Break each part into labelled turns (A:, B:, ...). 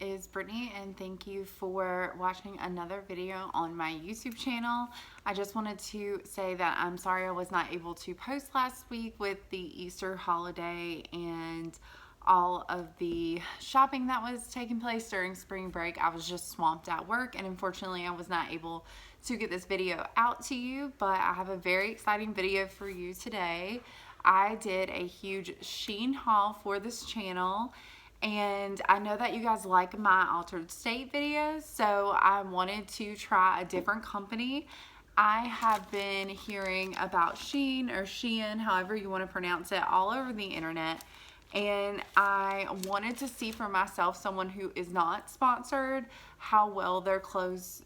A: it is Brittany, and thank you for watching another video on my YouTube channel. I just wanted to say that I'm sorry I was not able to post last week with the Easter holiday and all of the shopping that was taking place during spring break. I was just swamped at work, and unfortunately I was not able to get this video out to you, but I have a very exciting video for you today. I did a huge Shein haul for this channel, and I know that you guys like my altered state videos, so I wanted to try a different company. I have been hearing about Shein or Shein, however you want to pronounce it, all over the internet, and I wanted to see for myself, someone who is not sponsored, how well their clothes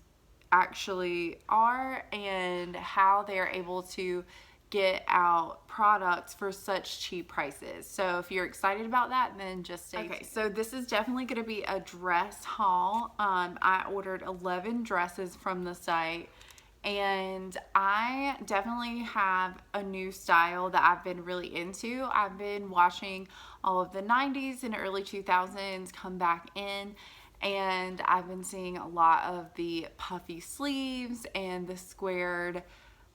A: actually are and how they're able to get out products for such cheap prices. So if you're excited about that, then just stay tuned. Okay, so this is definitely going to be a dress haul. I ordered 11 dresses from the site, and I definitely have a new style that I've been really into. I've been watching all of the 90s and early 2000s come back in, and I've been seeing a lot of the puffy sleeves and the squared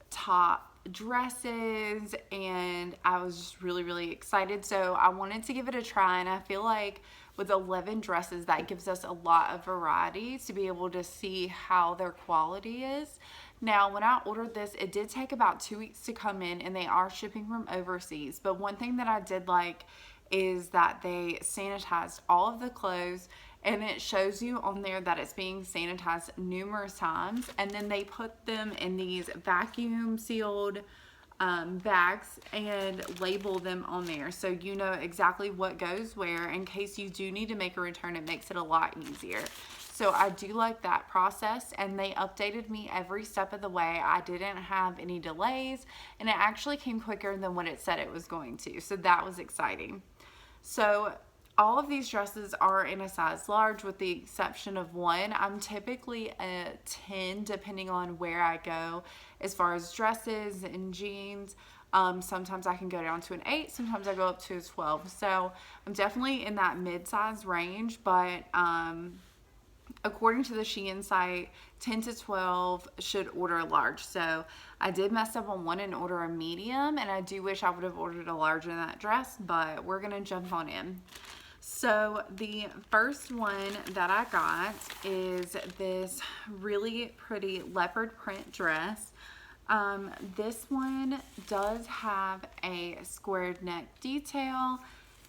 A: top dresses, and I was just really excited, so I wanted to give it a try. And I feel like with 11 dresses, that gives us a lot of variety to be able to see how their quality is. Now, when I ordered this, it did take about 2 weeks to come in, and they are shipping from overseas. But one thing that I did like is that they sanitized all of the clothes, and it shows you on there that it's being sanitized numerous times, and then they put them in these vacuum sealed bags and label them on there, so you know exactly what goes where. In case you do need to make a return, it makes it a lot easier. So I do like that process, and they updated me every step of the way. I didn't have any delays, and it actually came quicker than what it said it was going to, so that was exciting. So all of these dresses are in a size large with the exception of one. I'm typically a 10 depending on where I go as far as dresses and jeans. Sometimes I can go down to an 8, sometimes I go up to a 12. So I'm definitely in that mid-size range, but according to the Shein site, 10 to 12 should order a large. So I did mess up on one and order a medium, and I do wish I would have ordered a large in that dress, but we're gonna jump on in. So the first one that I got is this really pretty leopard print dress. This one does have a squared neck detail,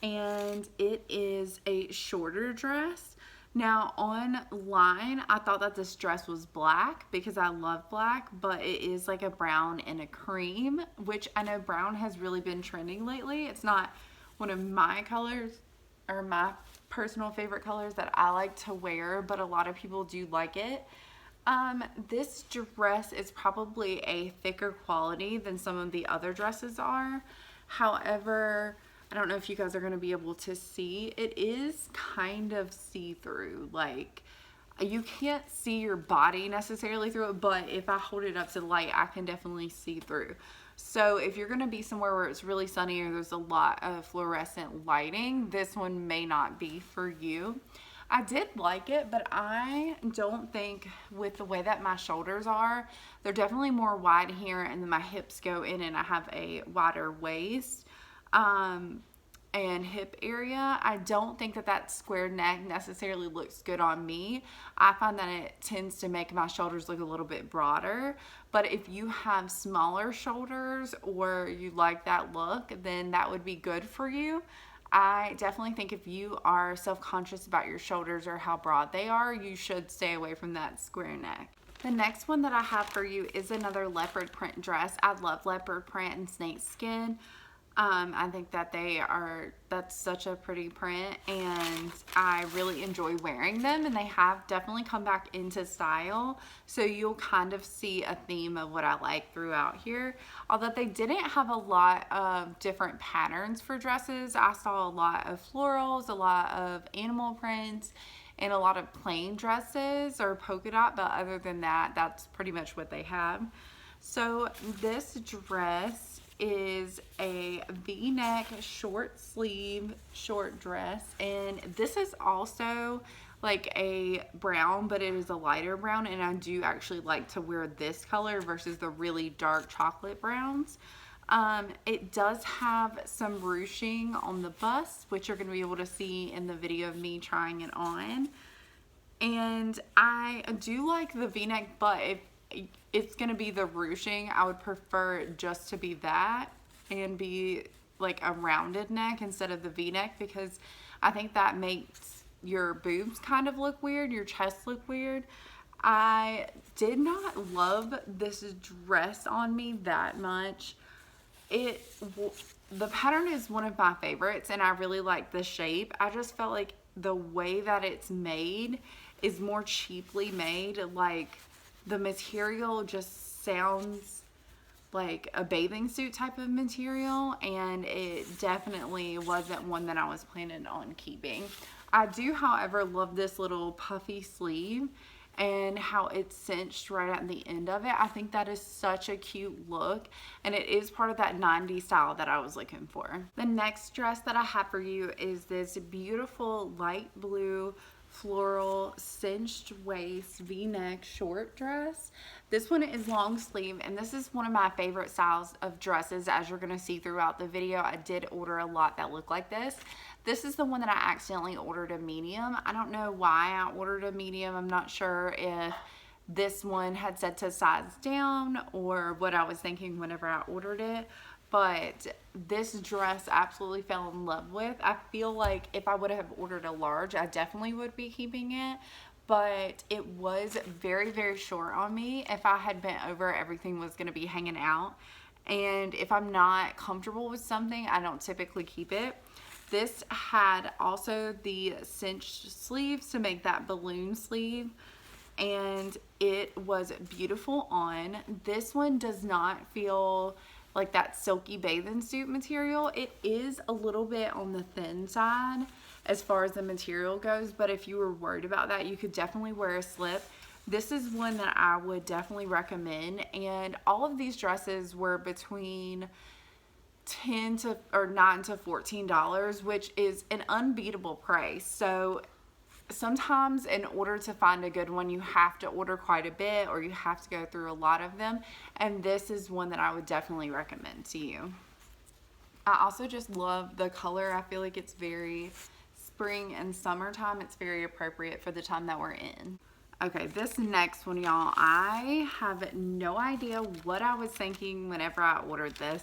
A: and it is a shorter dress. Now online, I thought that this dress was black because I love black, but it is like a brown and a cream, which I know brown has really been trending lately. It's not one of my colors or my personal favorite colors that I like to wear, but a lot of people do like it. This dress is probably a thicker quality than some of the other dresses are. However, I don't know if you guys are going to be able to see. It is kind of see-through. Like, you can't see your body necessarily through it, but if I hold it up to the light, I can definitely see through. So if you're going to be somewhere where it's really sunny or there's a lot of fluorescent lighting, this one may not be for you. I did like it, but I don't think, with the way that my shoulders are, they're definitely more wide here, and then my hips go in, and I have a wider waist and hip area. I don't think that that square neck necessarily looks good on me. I find that it tends to make my shoulders look a little bit broader, but if you have smaller shoulders or you like that look, then that would be good for you. I definitely think if you are self-conscious about your shoulders or how broad they are, you should stay away from that square neck. The next one that I have for you is another leopard print dress. I love leopard print and snake skin. I think that that's such a pretty print, and I really enjoy wearing them, and they have definitely come back into style, so you'll kind of see a theme of what I like throughout here. Although they didn't have a lot of different patterns for dresses, I saw a lot of florals, a lot of animal prints, and a lot of plain dresses or polka dot, but other than that, that's pretty much what they have. So this dress is a V-neck short sleeve short dress, and this is also like a brown, but it is a lighter brown, and I do actually like to wear this color versus the really dark chocolate browns. It does have some ruching on the bust, which you're going to be able to see in the video of me trying it on. And I do like the v-neck, but if it's going to be the ruching, I would prefer it just to be that and be like a rounded neck instead of the v-neck, because I think that makes your boobs kind of look weird, your chest look weird. I did not love this dress on me that much. The pattern is one of my favorites, and I really like the shape. I just felt like the way that it's made is more cheaply made. Like, the material just sounds like a bathing suit type of material, and it definitely wasn't one that I was planning on keeping. I do, however, love this little puffy sleeve and how it's cinched right at the end of it. I think that is such a cute look, and it is part of that 90s style that I was looking for. The next dress that I have for you is this beautiful light blue floral cinched waist v-neck short dress. This one is long sleeve, and this is one of my favorite styles of dresses, as you're going to see throughout the video. I did order a lot that look like this. This is the one that I accidentally ordered a medium. I don't know why I ordered a medium. I'm not sure if this one had said to size down or what I was thinking whenever I ordered it. But this dress I absolutely fell in love with. I feel like if I would have ordered a large, I definitely would be keeping it. But it was very, very short on me. If I had bent over, everything was going to be hanging out. And if I'm not comfortable with something, I don't typically keep it. This had also the cinched sleeves to make that balloon sleeve, and it was beautiful on. This one does not feel like that silky bathing suit material. It is a little bit on the thin side as far as the material goes, but if you were worried about that, you could definitely wear a slip. This is one that I would definitely recommend, and all of these dresses were between $9 to $14, which is an unbeatable price. So sometimes in order to find a good one, you have to order quite a bit, or you have to go through a lot of them, and this is one that I would definitely recommend to you. I also just love the color. I feel like it's very spring and summertime. It's very appropriate for the time that we're in. Okay, this next one, y'all, I have no idea what I was thinking whenever I ordered this.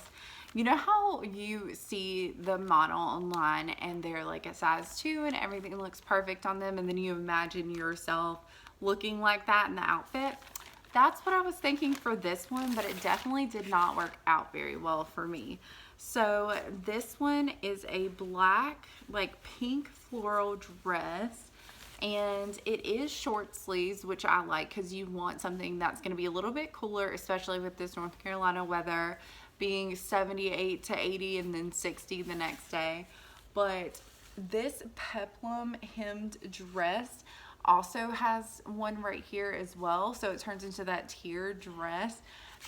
A: You know how you see the model online and they're like a size 2 and everything looks perfect on them, and then you imagine yourself looking like that in the outfit? That's what I was thinking for this one, but it definitely did not work out very well for me. So this one is a black, like pink floral dress, and it is short sleeves, which I like because you want something that's going to be a little bit cooler, especially with this North Carolina weather being 78 to 80 and then 60 the next day. But this peplum hemmed dress also has one right here as well, so it turns into that tier dress,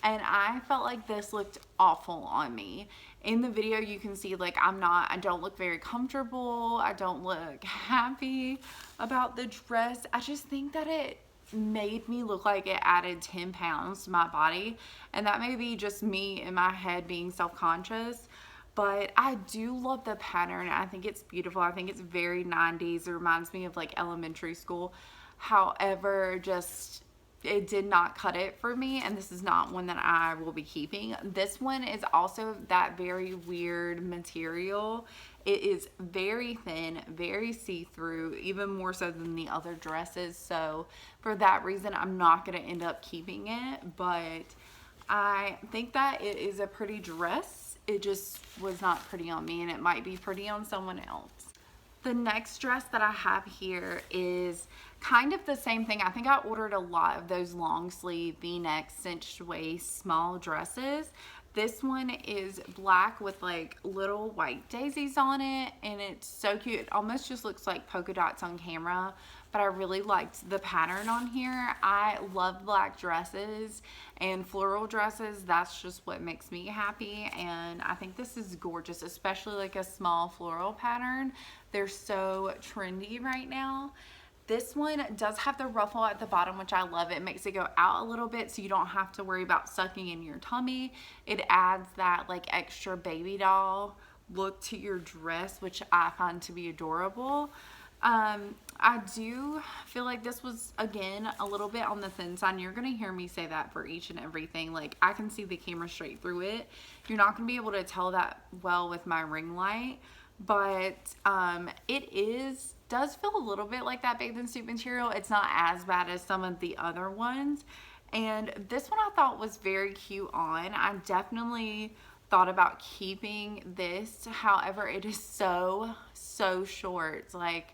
A: and I felt like this looked awful on me. In the video you can see, like, I don't look very comfortable, I don't look happy about the dress. I just think that it made me look like it added 10 pounds to my body, and that may be just me in my head being self-conscious, but I do love the pattern. I think it's beautiful. I think it's very 90s. It reminds me of like elementary school. However, just it did not cut it for me, and this is not one that I will be keeping. This one is also that very weird material. It is very thin, very see-through, even more so than the other dresses. So for that reason, I'm not going to end up keeping it, but I think that it is a pretty dress. It just was not pretty on me, and it might be pretty on someone else. The next dress that I have here is kind of the same thing. I think I ordered a lot of those long sleeve v-neck cinched waist small dresses. This one is black with like little white daisies on it, and it's so cute. It almost just looks like polka dots on camera, but I really liked the pattern on here. I love black dresses and floral dresses. That's just what makes me happy, and I think this is gorgeous, especially like a small floral pattern. They're so trendy right now. This one does have the ruffle at the bottom, which I love. It makes it go out a little bit so you don't have to worry about sucking in your tummy. It adds that like extra baby doll look to your dress, which I find to be adorable. I do feel like this was, again, a little bit on the thin side. You're going to hear me say that for each and everything. Like, I can see the camera straight through it. You're not going to be able to tell that well with my ring light, but it does feel a little bit like that bathing suit material. It's not as bad as some of the other ones. And this one I thought was very cute on. I definitely thought about keeping this. However, it is so short. Like,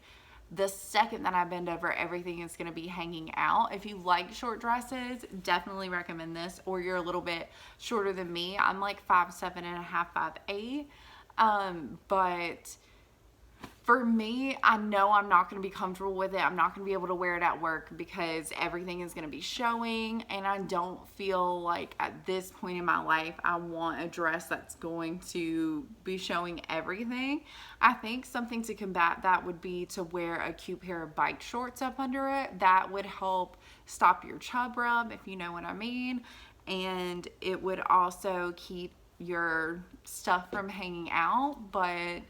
A: the second that I bend over, everything is going to be hanging out. If you like short dresses, definitely recommend this. Or you're a little bit shorter than me. I'm like 5'7" and a half, 5'8". But for me, I know I'm not going to be comfortable with it. I'm not going to be able to wear it at work because everything is going to be showing, and I don't feel like at this point in my life I want a dress that's going to be showing everything. I think something to combat that would be to wear a cute pair of bike shorts up under it. That would help stop your chub rub, if you know what I mean, and it would also keep your stuff from hanging out, but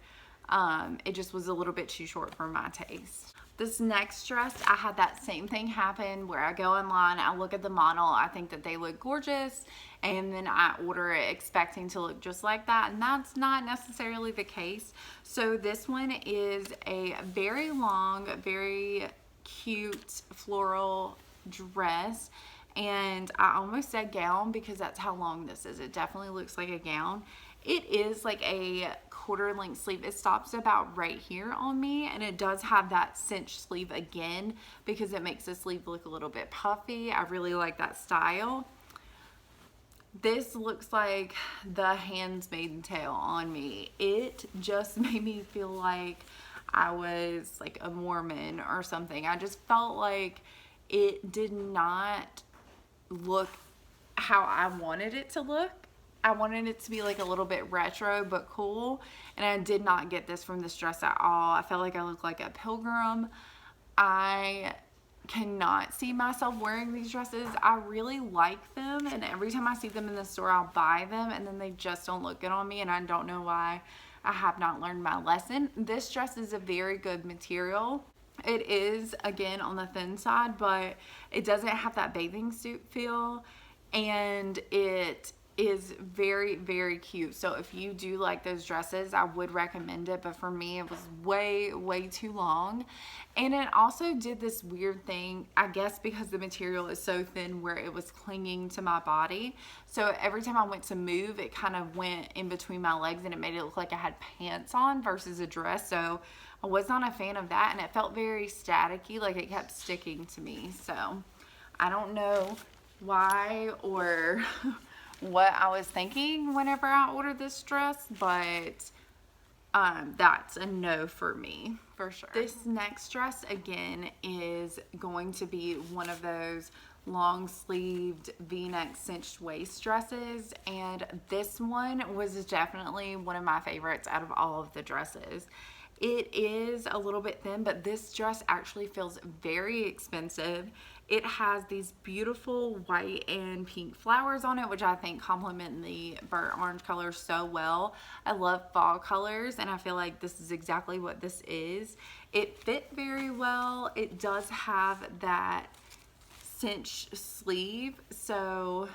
A: it just was a little bit too short for my taste. This next dress, I had that same thing happen where I go online, I look at the model, I think that they look gorgeous, and then I order it expecting to look just like that, and that's not necessarily the case. So this one is a very long, very cute floral dress, and I almost said gown because that's how long this is. It definitely looks like a gown. It is like a quarter length sleeve. It stops about right here on me, and it does have that cinched sleeve again because it makes the sleeve look a little bit puffy. I really like that style. This looks like the Handmaid's Tale on me. It just made me feel like I was like a Mormon or something. I just felt like it did not look how I wanted it to look. I wanted it to be like a little bit retro but cool, and I did not get this from this dress at all. I felt like I looked like a pilgrim. I cannot see myself wearing these dresses. I really like them, and every time I see them in the store I'll buy them, and then they just don't look good on me, and I don't know why. I have not learned my lesson. This dress is a very good material. It is, again, on the thin side, but it doesn't have that bathing suit feel, and it is very cute. So if you do like those dresses, I would recommend it, but for me it was way too long. And it also did this weird thing, I guess because the material is so thin, where it was clinging to my body. So every time I went to move, it kind of went in between my legs, and it made it look like I had pants on versus a dress. So I was not a fan of that, and it felt very staticky, like it kept sticking to me. So I don't know why or what I was thinking whenever I ordered this dress, but that's a no for me for sure. This next dress, again, is going to be one of those long sleeved v-neck cinched waist dresses, and this one was definitely one of my favorites out of all of the dresses. It is a little bit thin, but this dress actually feels very expensive. It has these beautiful white and pink flowers on it, which I think complement the burnt orange color so well. I love fall colors, and I feel like this is exactly what this is. It fit very well. It does have that cinched sleeve, so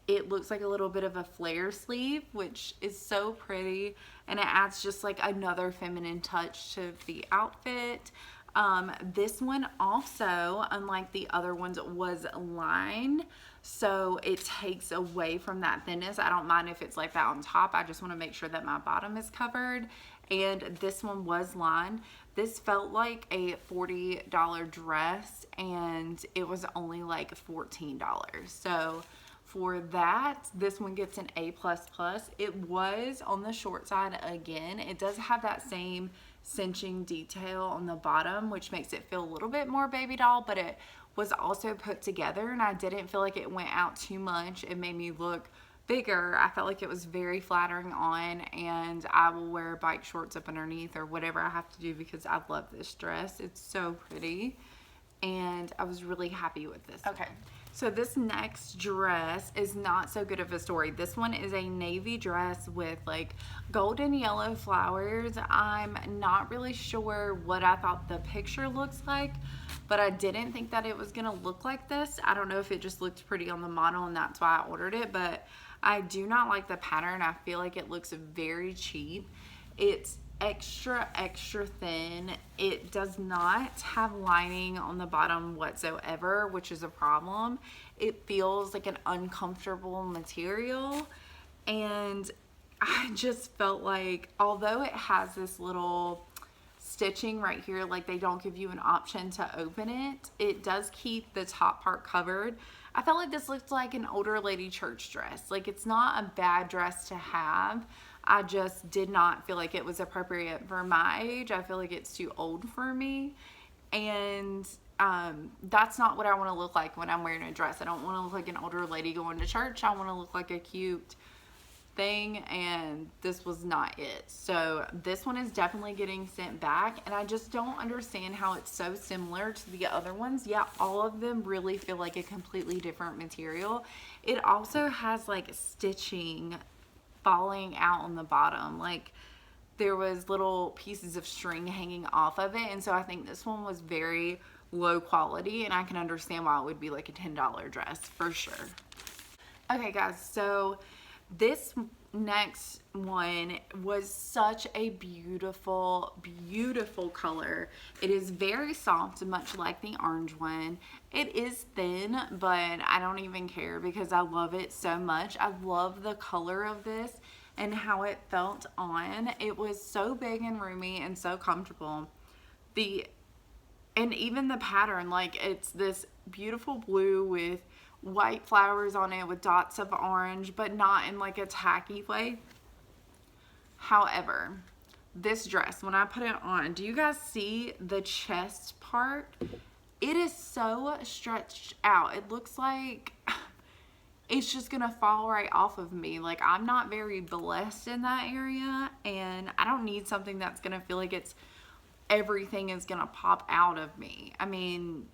A: it looks like a little bit of a flare sleeve, which is so pretty, and it adds just like another feminine touch to the outfit. This one also, unlike the other ones, was lined, so it takes away from that thinness. I don't mind if it's like that on top. I just want to make sure that my bottom is covered, and this one was lined. This felt like a $40 dress, and it was only like $14. So for that, this one gets an A++. It was on the short side again. It does have that same cinching detail on the bottom, which makes it feel a little bit more baby doll, but it was also put together, and I didn't feel like it went out too much. It made me look bigger. I felt like it was very flattering on, and I will wear bike shorts up underneath or whatever I have to do because I love this dress. It's so pretty. and I was really happy with this. Okay, so this next dress is not so good of a story. This one is a navy dress with like golden yellow flowers. I'm not really sure what I thought the picture looks like, but I didn't think that it was gonna look like this. I don't know if it just looked pretty on the model and that's why I ordered it, but I do not like the pattern. I feel like it looks very cheap. It's extra thin. It does not have lining on the bottom whatsoever, which is a problem. It feels like an uncomfortable material, and I just felt like, although it has this little stitching right here, like they don't give you an option to open it, it does keep the top part covered. I felt like this looked like an older lady church dress. Like, it's not a bad dress to have. I just did not feel like it was appropriate for my age. I feel like it's too old for me. And that's not what I want to look like when I'm wearing a dress. I don't want to look like an older lady going to church. I want to look like a cute thing, and this was not it. So this one is definitely getting sent back, and I just don't understand how it's so similar to the other ones. Yeah, all of them really feel like a completely different material. It also has like stitching falling out on the bottom, like there was little pieces of string hanging off of it, and so I think this one was very low quality, and I can understand why it would be like a $10 dress for sure. Okay guys, so this next one was such a beautiful color. It is very soft, much like the orange one. It is thin, but I don't even care because I love it so much. I love the color of this and how it felt on. It was so big and roomy and so comfortable. And even the pattern, like it's this beautiful blue with white flowers on it with dots of orange, but not in like a tacky way. However, this dress, when I put it on, do you guys see the chest part? It is so stretched out. It looks like it's just gonna fall right off of me. Like, I'm not very blessed in that area, and I don't need something that's gonna feel like everything is gonna pop out of me. I mean,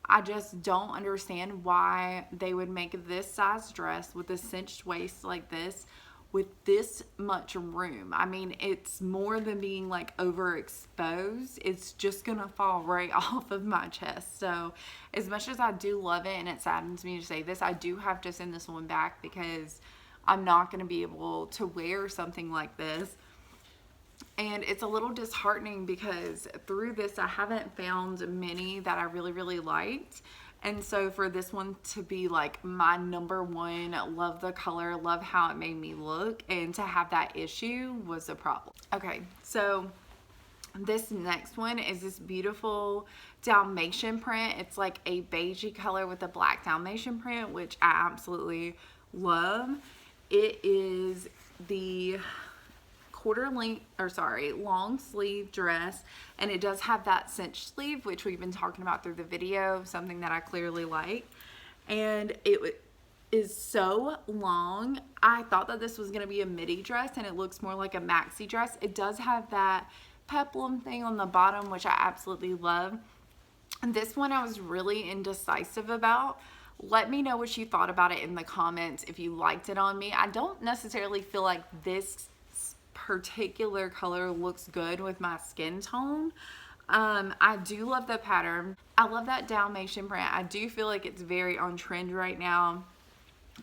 A: I just don't understand why they would make this size dress with a cinched waist like this with this much room. I mean, it's more than being like overexposed. It's just gonna fall right off of my chest. So as much as I do love it, and it saddens me to say this, I do have to send this one back because I'm not gonna be able to wear something like this. And it's a little disheartening because through this I haven't found many that I really liked. And so for this one to be like my number one, love the color, love how it made me look, and to have that issue was a problem. Okay, so this next one is this beautiful Dalmatian print. It's like a beigey color with a black Dalmatian print, which I absolutely love. It is the long sleeve dress, and it does have that cinched sleeve, which we've been talking about through the video, something that I clearly like. And it is so long. I thought that this was going to be a midi dress, and it looks more like a maxi dress. It does have that peplum thing on the bottom, which I absolutely love. And this one I was really indecisive about. Let me know what you thought about it in the comments, if you liked it on me. I don't necessarily feel like this particular color looks good with my skin tone. I do love the pattern. I love that Dalmatian print. I do feel like it's very on trend right now.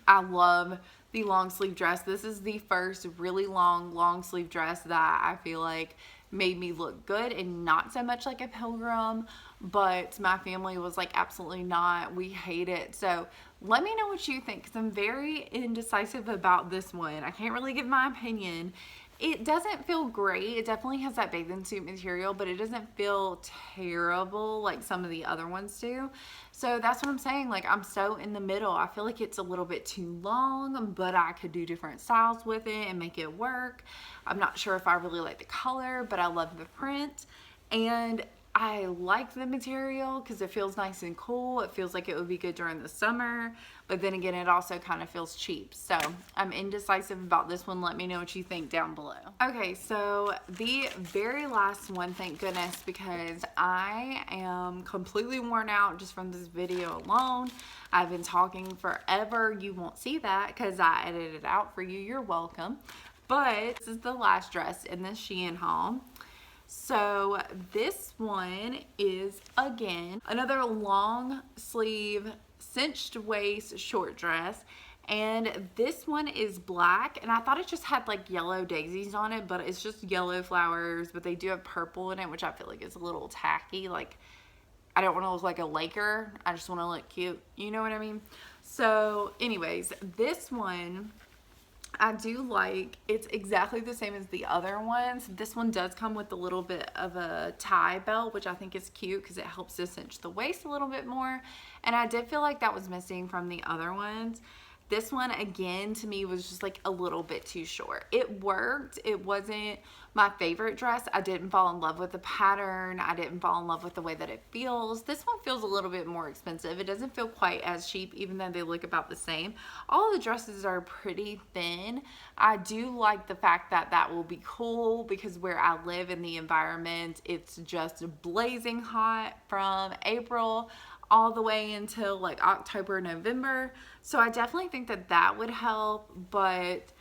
A: I love the long sleeve dress. This is the first really long sleeve dress that I feel like made me look good and not so much like a pilgrim, but my family was like, absolutely not, we hate it. So let me know what you think, because I'm very indecisive about this one. I can't really give my opinion. It doesn't feel great. It definitely has that bathing suit material, but it doesn't feel terrible like some of the other ones do. So that's what I'm saying. Like, I'm so in the middle. I feel like it's a little bit too long, but I could do different styles with it and make it work. I'm not sure if I really like the color, but I love the print. And I like the material because it feels nice and cool. It feels like it would be good during the summer, but then again, it also kind of feels cheap. So I'm indecisive about this one. Let me know what you think down below. Okay, so the very last one, thank goodness, because I am completely worn out just from this video alone. I've been talking forever. You won't see that because I edited it out for you. You're welcome. But this is the last dress in this Shein haul. So this one is, again, another long sleeve cinched waist short dress, and this one is black, and I thought it just had like yellow daisies on it, but it's just yellow flowers, but they do have purple in it, which I feel like is a little tacky. Like, I don't want to look like a Laker, I just want to look cute, you know what I mean? So anyways, this one I do like. It's exactly the same as the other ones. This one does come with a little bit of a tie belt, which I think is cute because it helps to cinch the waist a little bit more. And I did feel like that was missing from the other ones. This one, again, to me was just like a little bit too short. It worked. It wasn't my favorite dress. I didn't fall in love with the pattern. I didn't fall in love with the way that it feels. This one feels a little bit more expensive. It doesn't feel quite as cheap, even though they look about the same. All the dresses are pretty thin. I do like the fact that that will be cool because where I live in the environment, it's just blazing hot from April all the way until like October, November. So I definitely think that that would help, but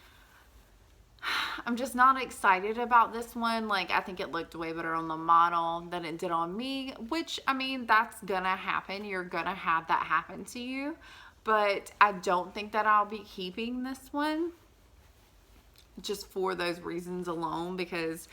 A: I'm just not excited about this one. Like, I think it looked way better on the model than it did on me, which, I mean, that's gonna happen. You're gonna have that happen to you, but I don't think that I'll be keeping this one just for those reasons alone, because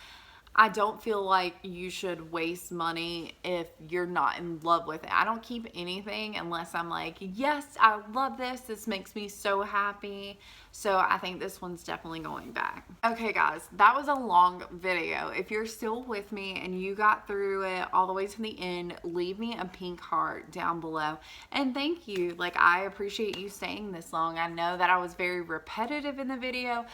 A: I don't feel like you should waste money if you're not in love with it. I don't keep anything unless I'm like, yes, I love this. This makes me so happy. So I think this one's definitely going back. Okay, guys, that was a long video. If you're still with me and you got through it all the way to the end, leave me a pink heart down below. And thank you. Like, I appreciate you staying this long. I know that I was very repetitive in the video,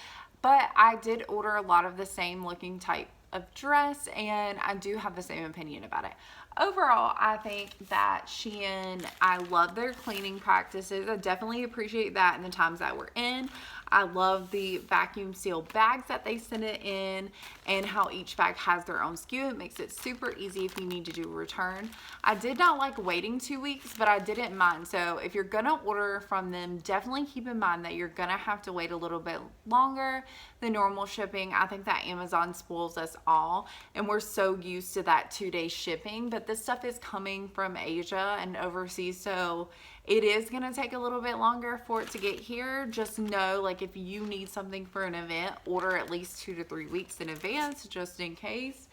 A: but I did order a lot of the same looking type of dress, and I do have the same opinion about it. Overall, I think that Shein, I love their cleaning practices. I definitely appreciate that in the times that we're in. I love the vacuum sealed bags that they send it in, and how each bag has their own SKU. It makes it super easy if you need to do a return. I did not like waiting 2 weeks, but I didn't mind. So if you're gonna order from them, definitely keep in mind that you're gonna have to wait a little bit longer than normal shipping. I think that Amazon spoils us all, and we're so used to that 2-day shipping, but this stuff is coming from Asia and overseas, so it is going to take a little bit longer for it to get here. Just know, like, if you need something for an event, order at least 2 to 3 weeks in advance, just in case.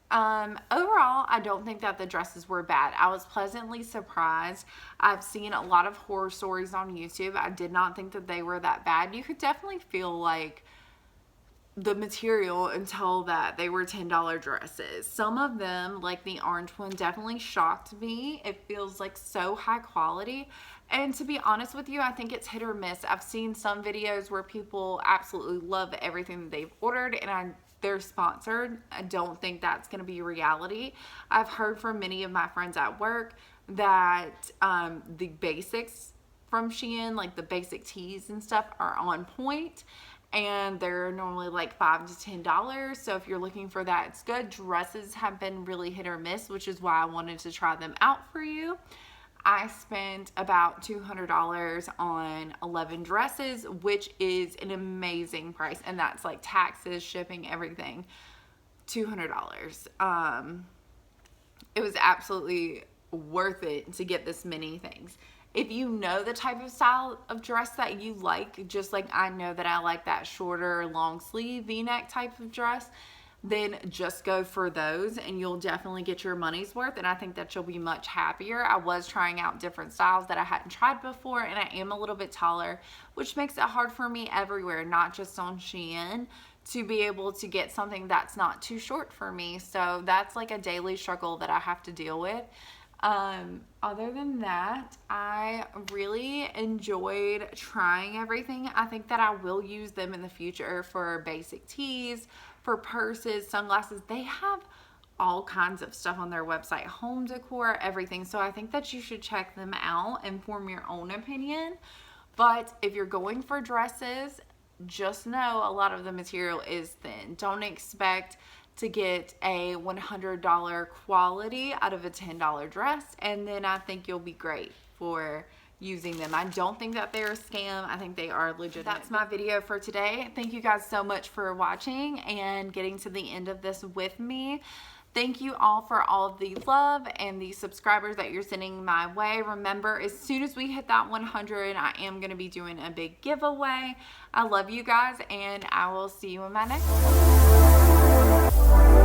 A: Overall, I don't think that the dresses were bad. I was pleasantly surprised. I've seen a lot of horror stories on YouTube. I did not think that they were that bad. You could definitely feel like the material until that they were $10 dresses. Some of them, like the orange one, definitely shocked me. It feels like so high quality, and to be honest with you, I think it's hit or miss. I've seen some videos where people absolutely love everything that they've ordered, and they're sponsored. I don't think that's going to be reality. I've heard from many of my friends at work that the basics from Shein, like the basic tees and stuff, are on point, and they're normally like $5 to $10. So if you're looking for that, it's good. Dresses have been really hit or miss, which is why I wanted to try them out for you. I spent about $200 on 11 dresses, which is an amazing price, and that's like taxes, shipping, everything. $200. It was absolutely worth it to get this many things. If you know the type of style of dress that you like, just like I know that I like that shorter long sleeve V-neck type of dress, then just go for those and you'll definitely get your money's worth, and I think that you'll be much happier. I was trying out different styles that I hadn't tried before, and I am a little bit taller, which makes it hard for me everywhere, not just on Shein, to be able to get something that's not too short for me. So that's like a daily struggle that I have to deal with. Other than that, I really enjoyed trying everything. I think that I will use them in the future for basic tees, for purses, sunglasses. They have all kinds of stuff on their website, home decor, everything. So I think that you should check them out and form your own opinion. But if you're going for dresses, just know a lot of the material is thin. Don't expect to get a $100 quality out of a $10 dress, and then I think you'll be great for using them. I don't think that they're a scam. I think they are legitimate. That's my video for today. Thank you guys so much for watching and getting to the end of this with me. Thank you all for all of the love and the subscribers that you're sending my way. Remember, as soon as we hit that 100, I am going to be doing a big giveaway. I love you guys, and I will see you in my next one.